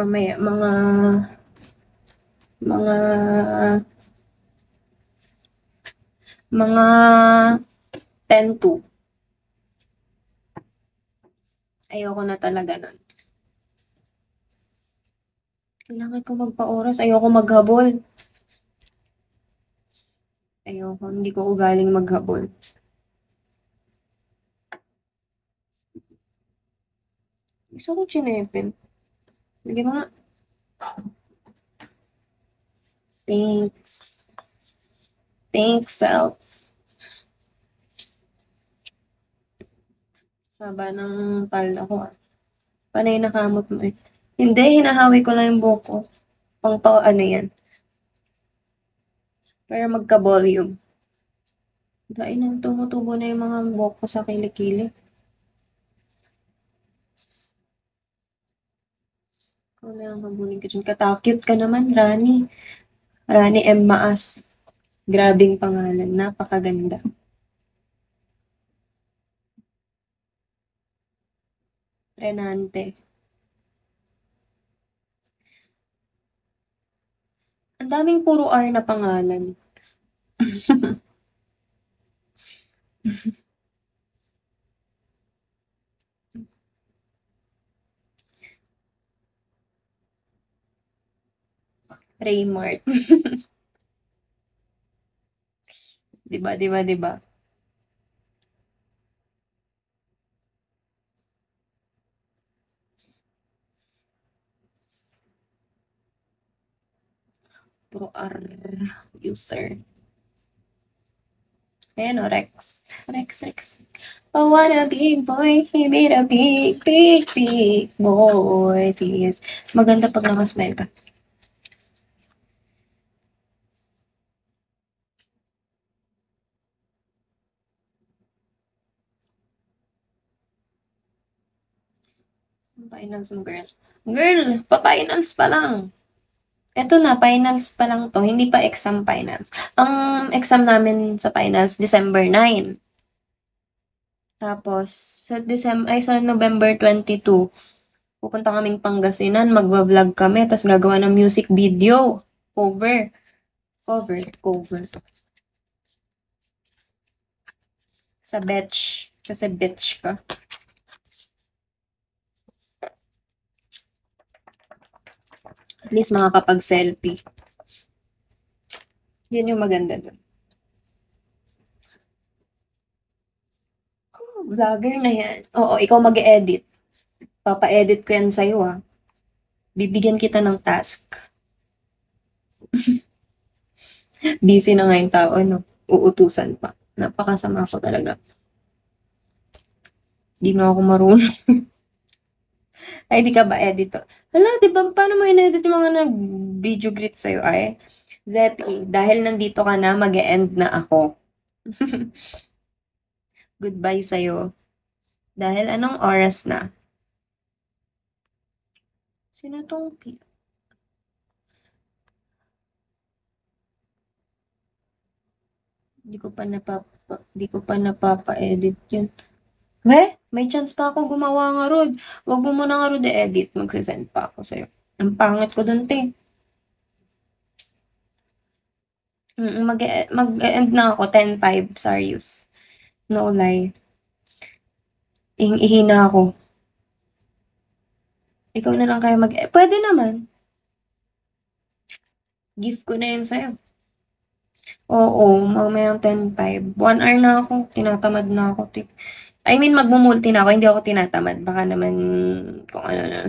Mamaya, mga, mga 10 to. Ayoko na talaga nun. Kailangan ko magpa-oras. Ayoko maghabol. Ayoko. Hindi ko ugaling maghabol. Gusto ko chinepin. Sige ba nga? Thanks. Thanks, self. Haba ng palda ko ah. Panay nakamot mo eh. Hindi, hinahawi ko lang yung buhok ko. Ano yan. Para magka-volume. Dahil nang tumutubo na yung mga buhok ko sa kilikili. Ikaw na lang habulin ka dyan. Katakit ka naman, Rani. Rani M. Maas. Grabing pangalan. Napakaganda. Renante. Ang daming puro R na pangalan. Raymart. Diba, diba, diba? Puro R user. Ayan o, Rex. Rex. I wanna be boy, he made a big boy. Yes. Maganda pag nakasmile ka. Finals mo, girl. Girl, pa-finals pa lang. Eto na, finals pa lang to. Hindi pa exam finals. Ang exam namin sa finals, December 9. Tapos, sa November 22, pupunta kaming Pangasinan, magva-vlog kami, tapos gagawa ng music video. Cover. Sa beach. Kasi beach ka. At least makakapag-selfie. Yun yung maganda dun. Oh, vlogger na yan. Oo, ikaw mag-edit. Papa-edit ko yan sa'yo ah. Bibigyan kita ng task. Busy na nga yung tao, no? Uutusan pa. Napakasama ko talaga. Di nga ako marunong. Ay, di ka ba editor? Hala, di ba, paano mo in-edit yung mga nag-video greet sa'yo? Ay, Zeppy, dahil nandito ka na, mag-e-end na ako. Goodbye sa'yo. Dahil anong oras na? Sino tong Di ko pa napapa-edit yun. May chance pa ako gumawa nga, Rod. Wag mo muna nga, Rod, edit. Magsisend pa ako sa'yo. Ang pangit ko dun, te. Mag-end na ako, 10:05, serious. No lie. Ihina ako. Ikaw na lang kaya pwede naman. Gift ko na yun sa'yo. Oo, mamayang 10:05. 1 hour na ako. Tinatamad na ako. I mean, magmumulti na ako. Hindi ako tinatamad. Baka naman kung ano na